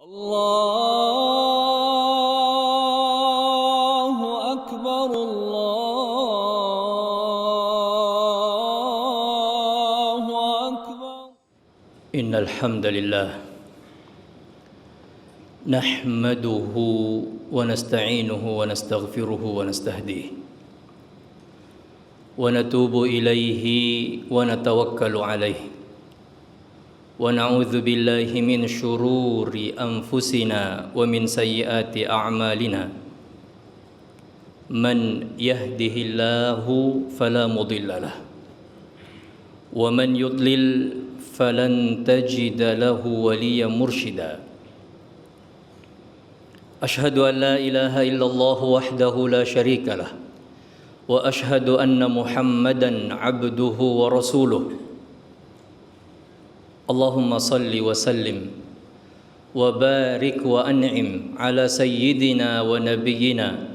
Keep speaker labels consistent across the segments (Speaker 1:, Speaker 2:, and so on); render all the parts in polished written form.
Speaker 1: Allahu Akbar, Allahu Akbar. Innal hamdalillah nahmaduhu wa nasta'inuhu wa nastaghfiruhu wa nastahdihi wa natubu ilayhi wa natawakkalu alayhi wa na'udzu billahi min syururi anfusina wa min sayyiati a'malina man yahdihillahu fala mudilla lahu wa man yudlil falan tajida lahu waliyan mursyida. Ashhadu an la ilaha illallah wahdahu la syarika lah wa ashhadu anna Muhammadan abduhu wa rasuluh. Allahumma salli wa sallim wa barik wa an'im ala sayyidina wa nabiyyina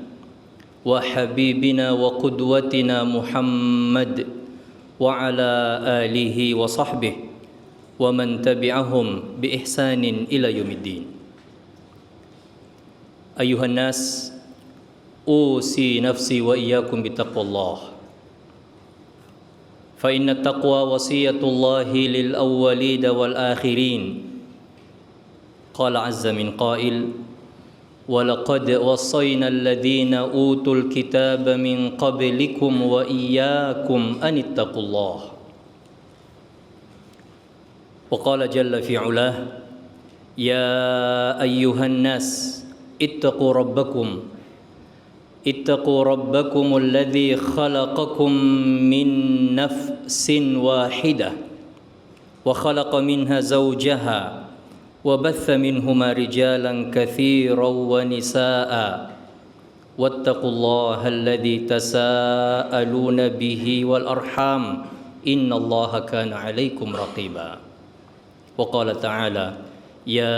Speaker 1: wa habibina wa qudwatina Muhammad wa ala alihi wa sahbihi wa man tabi'ahum bi ihsanin ila yaumiddin. Ayuhan nas, usi nafsi wa iyyakum bittaqwallah. Fa inna taqwa wasiyatullahi lil awwalin wal akhirin. Qala azza min qail, wa laqad wassayna alladhina utul kitaba min qablikum wa iyyakum an ittaqullah. Wa qala jalla fi 'ulah, ya ayyuhan nas ittaqu rabbakum اتقوا ربكم الذي خلقكم من نفس واحدة وخلق منها زوجها وبث منهما رجالا كثيرا ونساء واتقوا الله الذي تساءلون به والأرحام إن الله كان عليكم رقيبا. وقال تعالى يا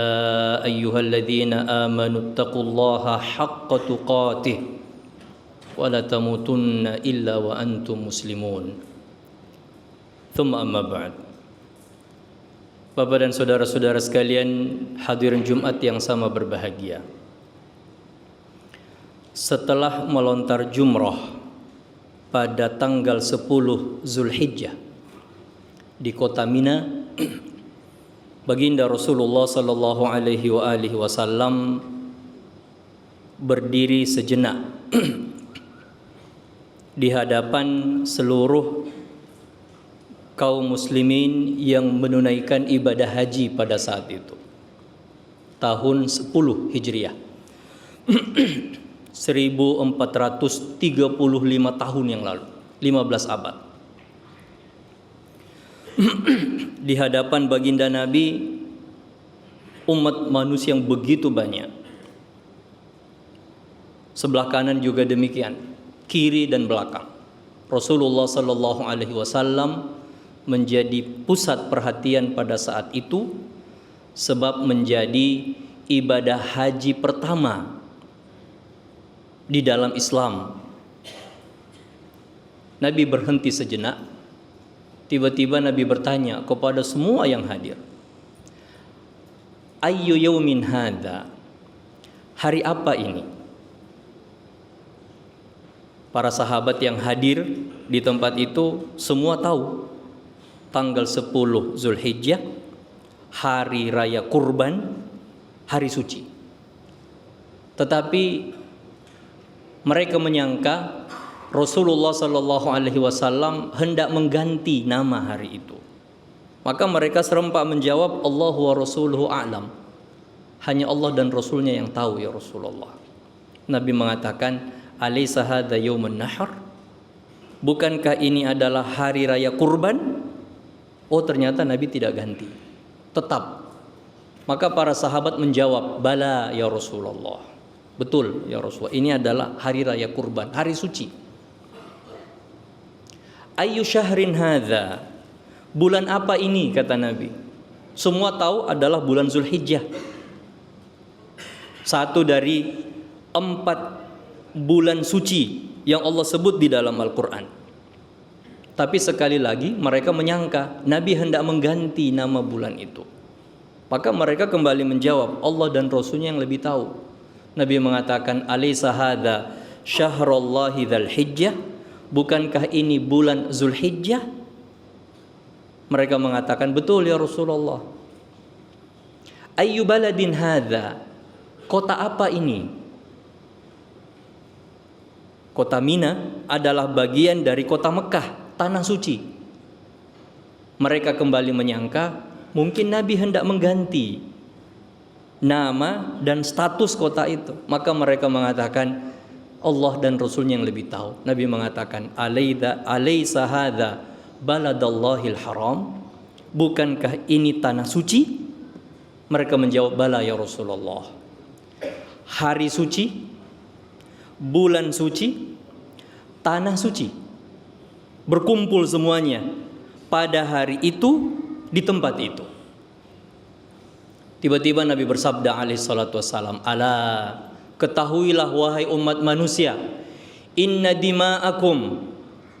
Speaker 1: أيها الذين آمنوا اتقوا الله حق تقاته ولا تموتن إلا وأنتم مسلمون. ثم أما بعد. Bapak dan saudara-saudara sekalian, hadirin Jumat yang sama berbahagia. Setelah melontar jumrah pada tanggal 10 Zulhijjah di kota Mina, baginda Rasulullah sallallahu alaihi wasallam berdiri sejenak di hadapan seluruh kaum muslimin yang menunaikan ibadah haji pada saat itu. Tahun 10 Hijriah. 1435 tahun yang lalu, 15 abad. Di hadapan baginda Nabi, umat manusia yang begitu banyak. Sebelah kanan juga demikian, kiri dan belakang. Rasulullah sallallahu alaihi wasallam menjadi pusat perhatian pada saat itu sebab menjadi ibadah haji pertama di dalam Islam. Nabi berhenti sejenak. Tiba-tiba Nabi bertanya kepada semua yang hadir, ayyu yaumin hadza? Hari apa ini? Para sahabat yang hadir di tempat itu semua tahu tanggal 10 Zulhijjah, hari raya kurban, hari suci. Tetapi mereka menyangka Rasulullah sallallahu alaihi wasallam hendak mengganti nama hari itu. Maka mereka serempak menjawab, Allahu wa rasuluhu a'lam. Hanya Allah dan Rasulnya yang tahu ya Rasulullah. Nabi mengatakan, alaysa hadza yaumun nahar? Bukankah ini adalah hari raya kurban? Oh, ternyata Nabi tidak ganti, tetap. Maka para sahabat menjawab, bala ya Rasulullah. Betul ya Rasulullah, ini adalah hari raya kurban, hari suci. Ayyu syahrin hadza? Bulan apa ini, kata Nabi. Semua tahu adalah bulan Zulhijjah, satu dari 4 bulan suci yang Allah sebut di dalam Al-Quran. Tapi sekali lagi mereka menyangka Nabi hendak mengganti nama bulan itu. Maka mereka kembali menjawab, Allah dan Rasulnya yang lebih tahu. Nabi mengatakan, alaysa hadza syahrullahi dzul hijjah? Bukankah ini bulan Zulhijjah? Mereka mengatakan, betul ya Rasulullah. Ayyu baladin hadza? Kota apa ini? Kota Mina adalah bagian dari kota Mekah, tanah suci. Mereka kembali menyangka mungkin Nabi hendak mengganti nama dan status kota itu. Maka mereka mengatakan Allah dan Rasulnya yang lebih tahu. Nabi mengatakan, alaysa hadza baladallahil haram? Bukankah ini tanah suci? Mereka menjawab, bala ya Rasulullah. Hari suci, bulan suci, tanah suci, berkumpul semuanya pada hari itu di tempat itu. Tiba-tiba Nabi bersabda alaihi salatu wassalam, ala, ketahuilah wahai umat manusia, inna dima'akum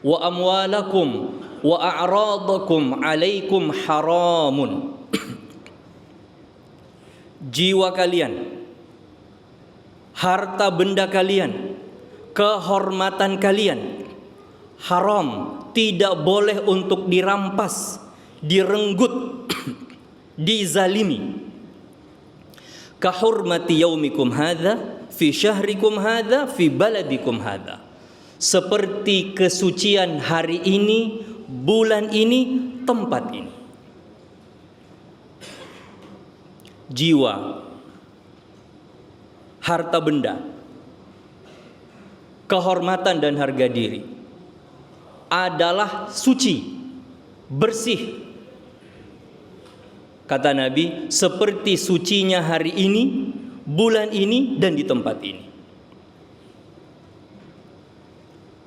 Speaker 1: wa amwalakum wa a'radakum alaikum haramun. Jiwa kalian, harta benda kalian, kehormatan kalian haram, tidak boleh untuk dirampas, direnggut, dizalimi. Kahurmati yaumikum hadza fi syahrikum hadza fi baladikum hadza. Seperti kesucian hari ini, bulan ini, tempat ini. Jiwa, harta benda, kehormatan dan harga diri adalah suci, bersih. Kata Nabi, seperti sucinya hari ini, bulan ini, dan di tempat ini.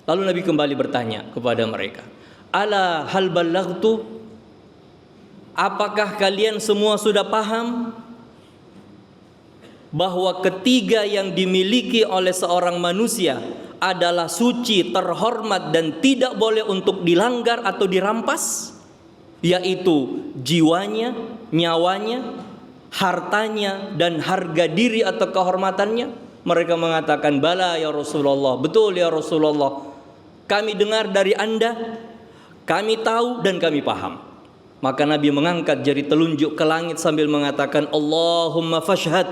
Speaker 1: Lalu Nabi kembali bertanya kepada mereka, ala hal ballaghtu? Apakah kalian semua sudah paham bahwa ketiga yang dimiliki oleh seorang manusia adalah suci, terhormat, dan tidak boleh untuk dilanggar atau dirampas, yaitu jiwanya, nyawanya, hartanya, dan harga diri atau kehormatannya? Mereka mengatakan, bala ya Rasulullah, betul ya Rasulullah, kami dengar dari Anda, kami tahu dan kami paham. Maka Nabi mengangkat jari telunjuk ke langit sambil mengatakan, Allahumma fashhad,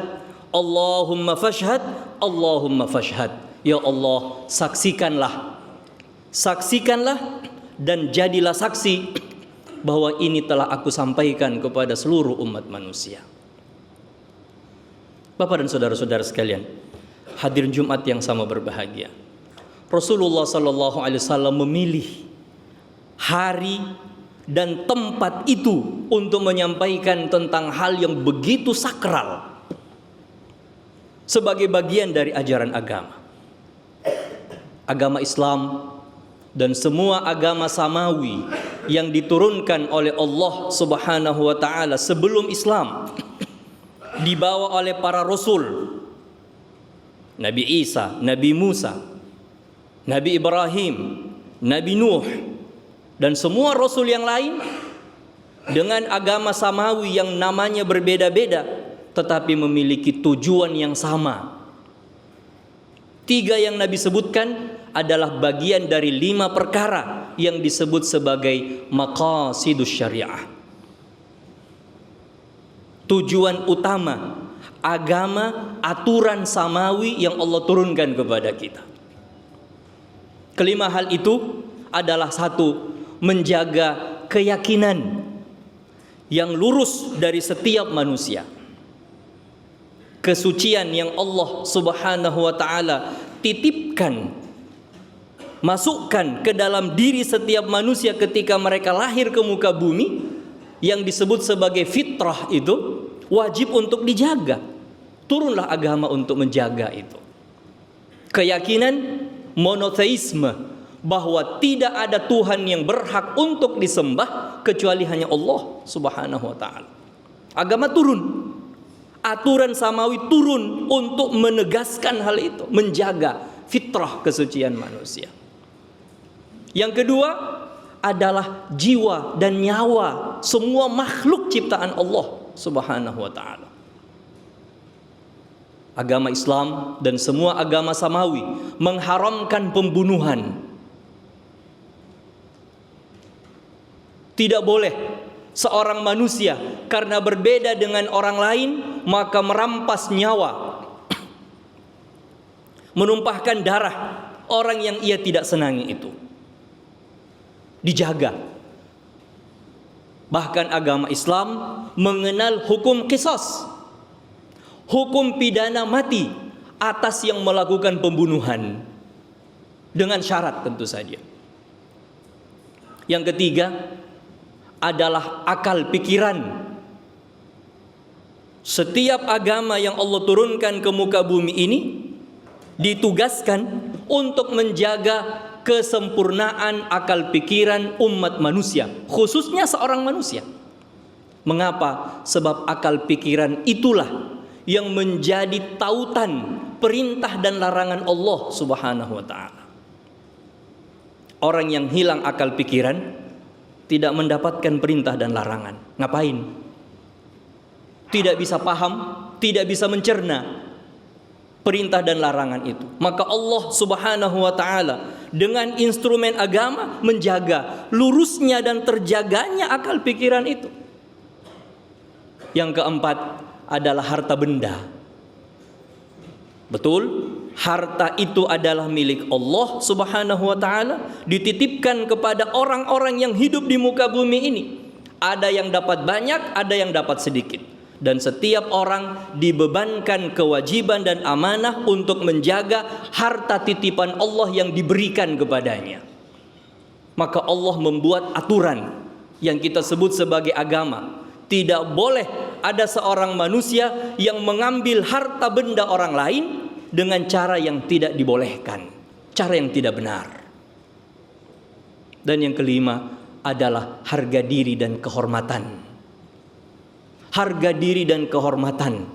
Speaker 1: Allahumma fashhad, Allahumma fashhad. Ya Allah, saksikanlah, saksikanlah, dan jadilah saksi bahwa ini telah aku sampaikan kepada seluruh umat manusia. Bapak dan saudara-saudara sekalian, hadirin Jumat yang sama berbahagia, Rasulullah sallallahu alaihi wasallam memilih hari dan tempat itu untuk menyampaikan tentang hal yang begitu sakral sebagai bagian dari ajaran agama. Agama Islam dan semua agama samawi yang diturunkan oleh Allah Subhanahu wa taala sebelum Islam dibawa oleh para rasul, Nabi Isa, Nabi Musa, Nabi Ibrahim, Nabi Nuh, dan semua rasul yang lain dengan agama samawi yang namanya berbeda-beda tetapi memiliki tujuan yang sama. Tiga yang Nabi sebutkan adalah bagian dari 5 perkara yang disebut sebagai maqasidus syariah. Tujuan utama agama, aturan samawi yang Allah turunkan kepada kita. Kelima hal itu adalah satu, menjaga keyakinan yang lurus dari setiap manusia. Kesucian yang Allah Subhanahu wa taala titipkan, masukkan ke dalam diri setiap manusia ketika mereka lahir ke muka bumi, yang disebut sebagai fitrah, itu wajib untuk dijaga. Turunlah agama untuk menjaga itu. Keyakinan monoteisme, bahwa tidak ada Tuhan yang berhak untuk disembah kecuali hanya Allah Subhanahu wa taala. Agama turun, aturan samawi turun untuk menegaskan hal itu, menjaga fitrah kesucian manusia. Yang kedua adalah jiwa dan nyawa semua makhluk ciptaan Allah. Subhanahu wa ta'ala. Agama Islam dan semua agama samawi mengharamkan pembunuhan. Tidak boleh seorang manusia karena berbeda dengan orang lain maka merampas nyawa, menumpahkan darah orang yang ia tidak senangi itu. Dijaga. Bahkan agama Islam mengenal hukum qisas, hukum pidana mati atas yang melakukan pembunuhan, dengan syarat tentu saja. Yang ketiga adalah akal pikiran. Setiap agama yang Allah turunkan ke muka bumi ini ditugaskan untuk menjaga kesempurnaan akal pikiran umat manusia, khususnya seorang manusia. Mengapa? Sebab akal pikiran itulah yang menjadi tautan perintah dan larangan Allah Subhanahu wa ta'ala. Orang yang hilang akal pikiran tidak mendapatkan perintah dan larangan. Ngapain? Tidak bisa paham, tidak bisa mencerna perintah dan larangan itu. Maka Allah Subhanahu wa ta'ala dengan instrumen agama menjaga lurusnya dan terjaganya akal pikiran itu. Yang keempat adalah harta benda. Betul, harta itu adalah milik Allah Subhanahu wa ta'ala, dititipkan kepada orang-orang yang hidup di muka bumi ini. Ada yang dapat banyak, ada yang dapat sedikit. Dan setiap orang dibebankan kewajiban dan amanah untuk menjaga harta titipan Allah yang diberikan kepadanya. Maka Allah membuat aturan yang kita sebut sebagai agama. Tidak boleh ada seorang manusia yang mengambil harta benda orang lain dengan cara yang tidak dibolehkan, cara yang tidak benar. Dan yang kelima adalah harga diri dan kehormatan. Harga diri dan kehormatan.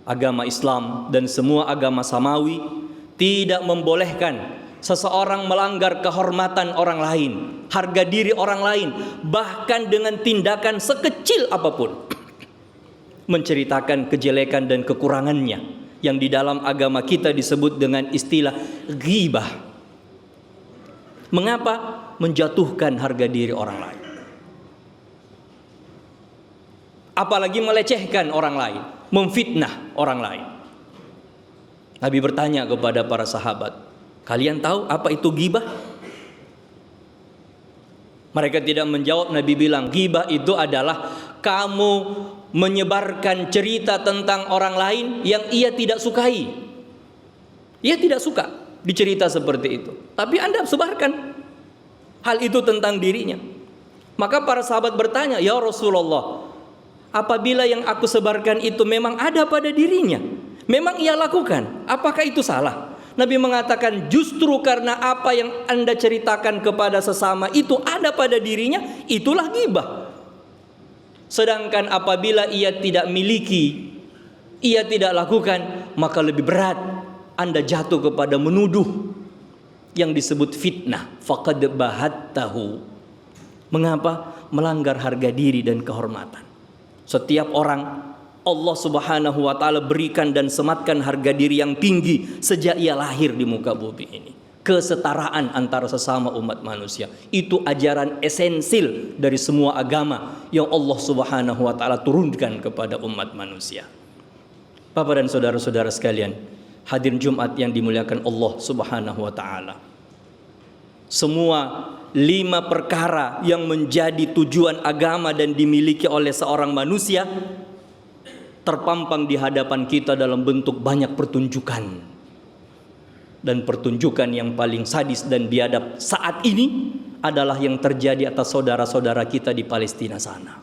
Speaker 1: Agama Islam dan semua agama samawi tidak membolehkan seseorang melanggar kehormatan orang lain, harga diri orang lain, bahkan dengan tindakan sekecil apapun. Menceritakan kejelekan dan kekurangannya yang di dalam agama kita disebut dengan istilah ghibah. Mengapa? Menjatuhkan harga diri orang lain. Apalagi melecehkan orang lain, memfitnah orang lain. Nabi bertanya kepada para sahabat, kalian tahu apa itu ghibah? Mereka tidak menjawab. Nabi bilang, ghibah itu adalah kamu menyebarkan cerita tentang orang lain yang ia tidak sukai. Ia tidak suka dicerita seperti itu, tapi Anda sebarkan hal itu tentang dirinya. Maka para sahabat bertanya, ya Rasulullah, apabila yang aku sebarkan itu memang ada pada dirinya, memang ia lakukan, apakah itu salah? Nabi mengatakan, justru karena apa yang Anda ceritakan kepada sesama itu ada pada dirinya, itulah ghibah. Sedangkan apabila ia tidak miliki, ia tidak lakukan, maka lebih berat Anda jatuh kepada menuduh yang disebut fitnah. Faqad bahattahu. Mengapa? Melanggar harga diri dan kehormatan. Setiap orang Allah Subhanahu wa ta'ala berikan dan sematkan harga diri yang tinggi sejak ia lahir di muka bumi ini. Kesetaraan antara sesama umat manusia, itu ajaran esensil dari semua agama yang Allah Subhanahu wa ta'ala turunkan kepada umat manusia. Bapak dan saudara-saudara sekalian, hadirin Jumat yang dimuliakan Allah Subhanahu wa ta'ala, semua 5 perkara yang menjadi tujuan agama dan dimiliki oleh seorang manusia terpampang di hadapan kita dalam bentuk banyak pertunjukan. Dan pertunjukan yang paling sadis dan biadab saat ini adalah yang terjadi atas saudara-saudara kita di Palestina sana.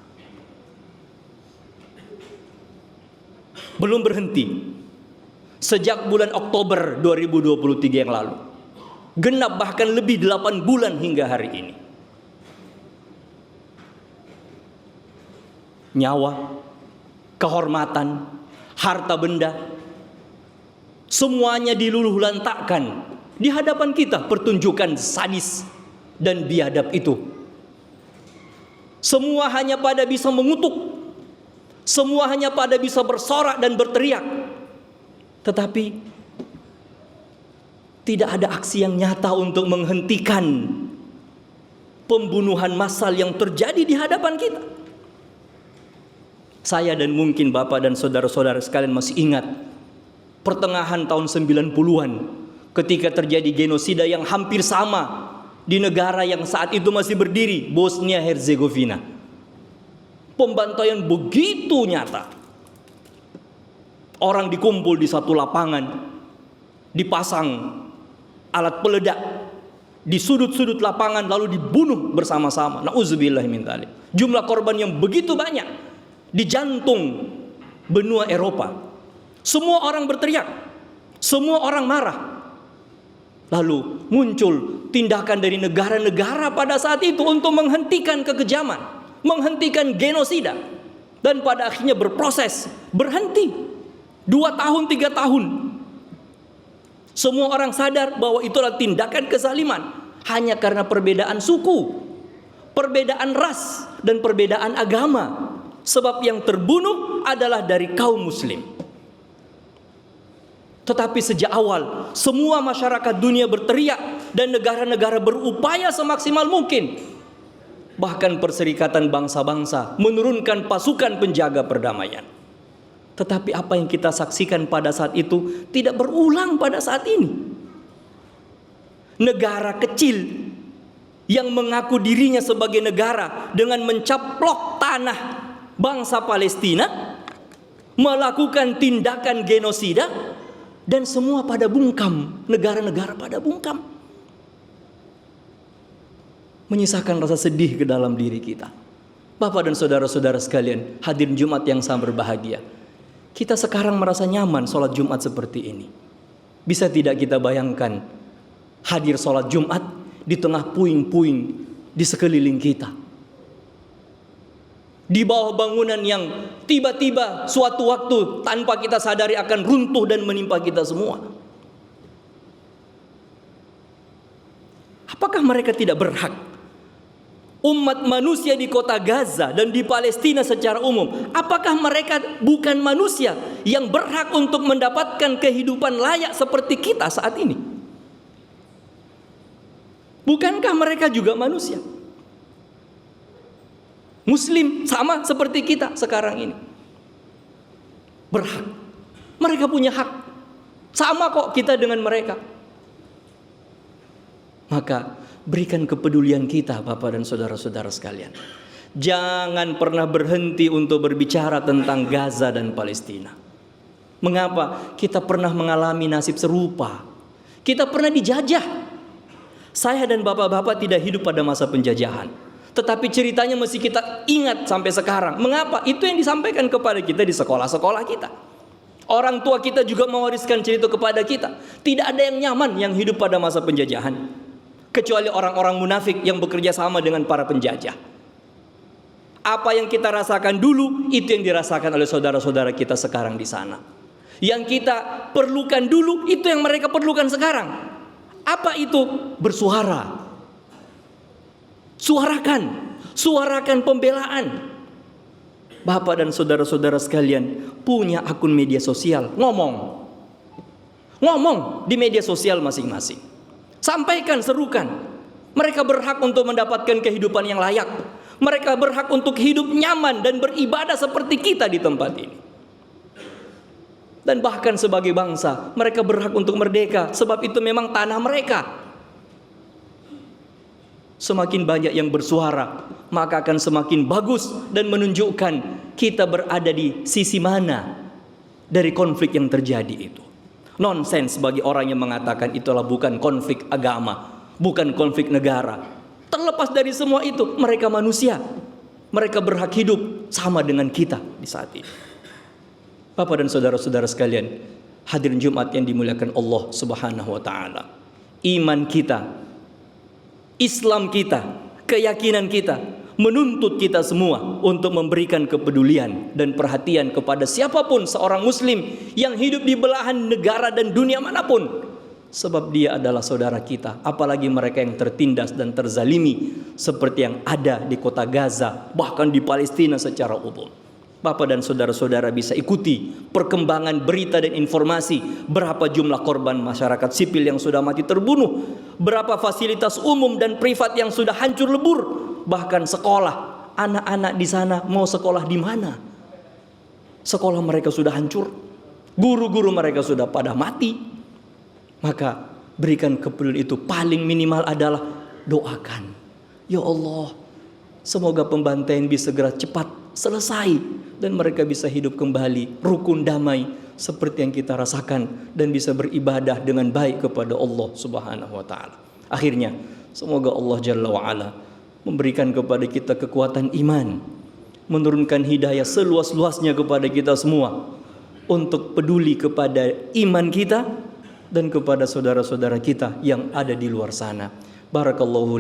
Speaker 1: Belum berhenti. Sejak bulan Oktober 2023 yang lalu, genap bahkan lebih 8 bulan hingga hari ini. Nyawa, kehormatan, harta benda, semuanya diluluhlantakkan di hadapan kita. Pertunjukan sadis dan biadab itu semua hanya pada bisa mengutuk Semua hanya pada bisa bersorak dan berteriak. Tetapi tidak ada aksi yang nyata untuk menghentikan pembunuhan massal yang terjadi di hadapan kita. Saya dan mungkin Bapak dan saudara-saudara sekalian masih ingat pertengahan tahun 90-an ketika terjadi genosida yang hampir sama di negara yang saat itu masih berdiri, Bosnia Herzegovina. Pembantaian begitu nyata. Orang dikumpul di satu lapangan, dipasang alat peledak di sudut-sudut lapangan lalu dibunuh bersama-sama. Nauzubillah min dzalik. Jumlah korban yang begitu banyak di jantung benua Eropa. Semua orang berteriak, semua orang marah. Lalu muncul tindakan dari negara-negara pada saat itu untuk menghentikan kekejaman, menghentikan genosida, dan pada akhirnya berproses, berhenti 2 tahun 3 tahun. Semua orang sadar bahwa itulah tindakan kezaliman hanya karena perbedaan suku, perbedaan ras, dan perbedaan agama. Sebab yang terbunuh adalah dari kaum muslim. Tetapi sejak awal semua masyarakat dunia berteriak dan negara-negara berupaya semaksimal mungkin. Bahkan Perserikatan Bangsa-Bangsa menurunkan pasukan penjaga perdamaian. Tetapi apa yang kita saksikan pada saat itu tidak berulang pada saat ini. Negara kecil yang mengaku dirinya sebagai negara dengan mencaplok tanah bangsa Palestina melakukan tindakan genosida dan semua pada bungkam, negara-negara pada bungkam. Menyisakan rasa sedih ke dalam diri kita. Bapak dan saudara-saudara sekalian, hadirin Jumat yang sangat berbahagia. Kita sekarang merasa nyaman sholat Jumat seperti ini. Bisa tidak kita bayangkan hadir sholat Jumat di tengah puing-puing di sekeliling kita, di bawah bangunan yang tiba-tiba suatu waktu tanpa kita sadari akan runtuh dan menimpa kita semua. Apakah mereka tidak berhak? Umat manusia di kota Gaza dan di Palestina secara umum, apakah mereka bukan manusia yang berhak untuk mendapatkan kehidupan layak seperti kita saat ini? Bukankah mereka juga manusia? Muslim sama seperti kita sekarang ini. Berhak. Mereka punya hak. Sama kok kita dengan mereka. Maka berikan kepedulian kita Bapak dan saudara-saudara sekalian. Jangan pernah berhenti untuk berbicara tentang Gaza dan Palestina. Mengapa? Kita pernah mengalami nasib serupa. Kita pernah dijajah. Saya dan bapak-bapak tidak hidup pada masa penjajahan. Tetapi ceritanya mesti kita ingat sampai sekarang. Mengapa? Itu yang disampaikan kepada kita di sekolah-sekolah kita. Orang tua kita juga mewariskan cerita kepada kita. Tidak ada yang nyaman yang hidup pada masa penjajahan, kecuali orang-orang munafik yang bekerja sama dengan para penjajah. Apa yang kita rasakan dulu, itu yang dirasakan oleh saudara-saudara kita sekarang di sana. Yang kita perlukan dulu, itu yang mereka perlukan sekarang. Apa itu? Bersuara. Suarakan pembelaan. Bapak dan saudara-saudara sekalian punya akun media sosial, ngomong di media sosial masing-masing. Sampaikan, serukan. Mereka berhak untuk mendapatkan kehidupan yang layak. Mereka berhak untuk hidup nyaman dan beribadah seperti kita di tempat ini. Dan bahkan sebagai bangsa, mereka berhak untuk merdeka, sebab itu memang tanah mereka. Semakin banyak yang bersuara, maka akan semakin bagus dan menunjukkan kita berada di sisi mana dari konflik yang terjadi itu. Nonsens bagi orang yang mengatakan itulah bukan konflik agama, bukan konflik negara. Terlepas dari semua itu, mereka manusia. Mereka berhak hidup sama dengan kita di saat ini. Bapak dan saudara-saudara sekalian, hadirin Jumat yang dimuliakan Allah Subhanahu wa taala. Iman kita, Islam kita, keyakinan kita menuntut kita semua untuk memberikan kepedulian dan perhatian kepada siapapun seorang muslim yang hidup di belahan negara dan dunia manapun, sebab dia adalah saudara kita, apalagi mereka yang tertindas dan terzalimi seperti yang ada di kota Gaza, bahkan di Palestina secara umum. Bapak dan saudara-saudara bisa ikuti perkembangan berita dan informasi berapa jumlah korban masyarakat sipil yang sudah mati terbunuh, berapa fasilitas umum dan privat yang sudah hancur lebur, bahkan sekolah, anak-anak di sana mau sekolah di mana? Sekolah mereka sudah hancur, guru-guru mereka sudah pada mati. Maka berikan kepedulian itu, paling minimal adalah doakan, ya Allah, semoga pembantaian bisa segera cepat selesai dan mereka bisa hidup kembali rukun damai seperti yang kita rasakan dan bisa beribadah dengan baik kepada Allah Subhanahu wa taala. Akhirnya semoga Allah Jalla wa ala memberikan kepada kita kekuatan iman, menurunkan hidayah seluas-luasnya kepada kita semua untuk peduli kepada iman kita dan kepada saudara-saudara kita yang ada di luar sana. Barakallahu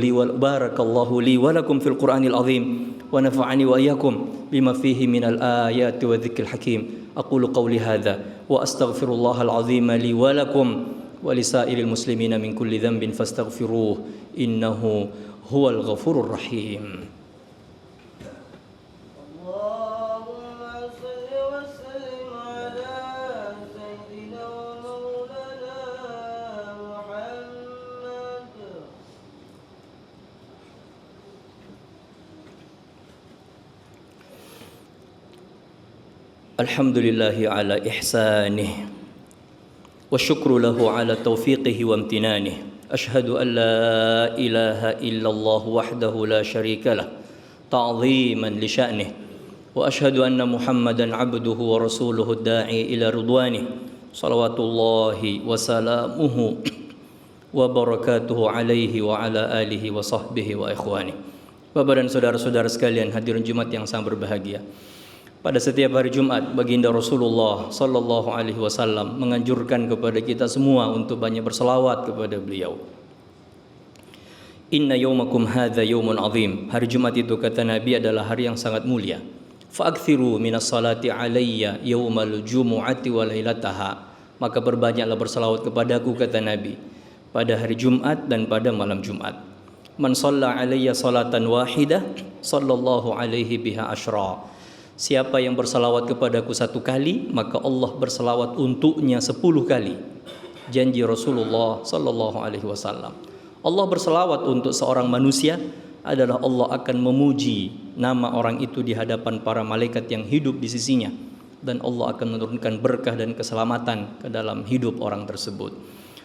Speaker 1: li wa lakum fil Qur'anil azim wa nafa'ani wa iyyakum bima fihi minal ayati wa dzikril hakim. Aqulu qawli hadza wa astaghfirullahal azim li wa lakum wa lisairil muslimina min kulli dhanbin fastaghfiruh innahu huwal ghafurur rahim. Alhamdulillahi ala ihsanih wa syukru lahu ala taufiqihi wa amtinanih. Ashhadu an la ilaha illallah wahdahu la syarika lah ta'ziman li sya'nih wa ashhadu anna Muhammadan abduhu wa rasuluhu da'i ila ridwanih salawatullahi wa salamuhu wa barakatuhu alaihi wa ala alihi wa sahbihi wa ikhwanih. Bapak dan saudara-saudara sekalian, hadirin Jumat yang sangat berbahagia. Pada setiap hari Jumat, baginda Rasulullah sallallahu alaihi wasallam menganjurkan kepada kita semua untuk banyak berselawat kepada beliau. Inna yawmakum hadza yawmun azim. Hari Jumat itu kata Nabi adalah hari yang sangat mulia. Fa'akthiru minas salati alayya yawmal jumu'ati wa lailataha. Maka berbanyaklah berselawat kepadaku kata Nabi pada hari Jumat dan pada malam Jumat. Man shalla alayya salatan wahidah sallallahu alaihi biha asyra. Siapa yang bersalawat kepadaku satu kali, maka Allah bersalawat untuknya 10 kali. Janji Rasulullah sallallahu alaihi wasallam. Allah bersalawat untuk seorang manusia adalah Allah akan memuji nama orang itu di hadapan para malaikat yang hidup di sisinya, dan Allah akan menurunkan berkah dan keselamatan ke dalam hidup orang tersebut.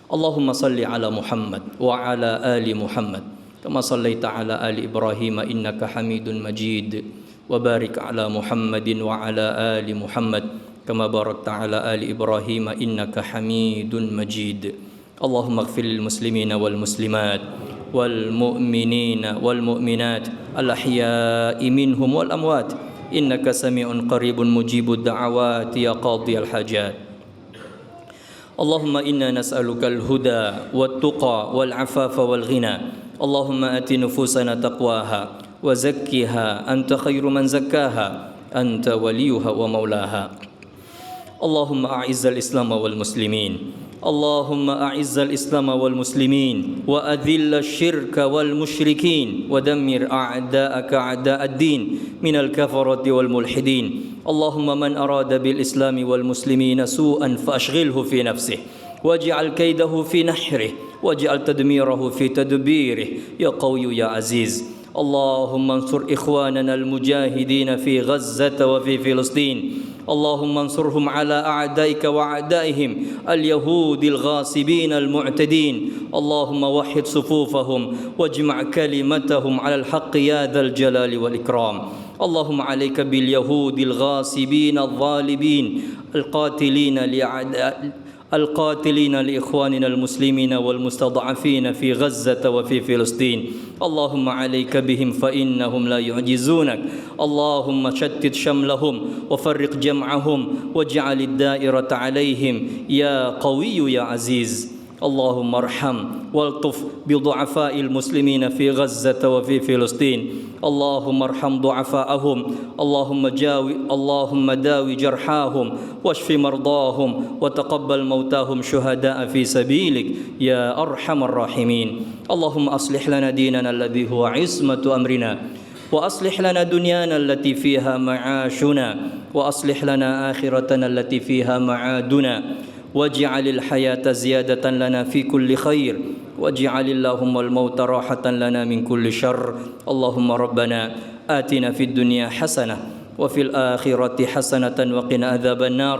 Speaker 1: Allahumma salli ala Muhammad wa ala ali Muhammad kama sallaita ala ali Ibrahim innaka Hamidun Majid. وبارك على محمد وعلى آل محمد كما باركت على آل إبراهيم إنك حميد مجيد. اللهم اغفر للمسلمين والمسلمات والمؤمنين والمؤمنات الأحياء منهم والأموات إنك سميع قريب مجيب الدعوات يا قاضي الحاجات. اللهم إنا نسألك الهدى والتقى والعفاف والغنى. اللهم آت نفوسنا تقواها وزكها أنت خير من زكاها أنت وليها ومولاها. اللهم أعز الإسلام والمسلمين. اللهم أعز الإسلام والمسلمين وأذل الشرك والمشركين ودمر أعداءك أعداء الدين من الكفرة والملحدين. اللهم من أراد بالإسلام والمسلمين سوءا فأشغله في نفسه واجعل كيده في نحره واجعل تدميره في تدبيره يا قوي يا عزيز. اللهم انصر إخواننا المجاهدين في غزة وفي فلسطين. اللهم انصرهم على أعدائك وأعدائهم اليهود الغاصبين المعتدين. اللهم وحد صفوفهم واجمع كلمتهم على الحق يا ذا الجلال والإكرام. اللهم عليك باليهود الغاصبين الظالمين القاتلين لإخواننا المسلمين والمستضعفين في غزة وفي فلسطين. اللهم عليك بهم فإنهم لا يعجزونك. اللهم شتت شملهم وفرق جمعهم واجعل الدائرة عليهم يا قوي يا عزيز. اللهم ارحم والطف بضعفاء المسلمين في غزة وفي فلسطين. اللهم ارحم ضعفاءهم. اللهم داوي جرحاهم واشف مرضاهم وتقبل موتاهم شهداء في سبيلك يا أرحم الراحمين. اللهم أصلح لنا ديننا الذي هو عصمة أمرنا وأصلح لنا دنيانا التي فيها معاشنا وأصلح لنا آخرتنا التي فيها معادنا واجعل الحياة زيادة لنا في كل خير واجعل اللهم الموت راحة لنا من كل شر اللهم ربنا آتنا في الدنيا حسنة وفي الآخرة حسنة وقنا عذاب النار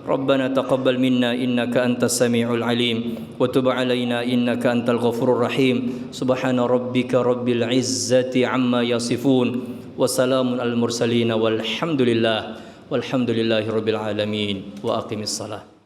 Speaker 1: ربنا تقبل منا إنك أنت السميع العليم وتب علينا إنك أنت الغفور الرحيم سبحان ربك رب العزة عما يصفون وسلام على المرسلين والحمد لله رب العالمين وأقم الصلاة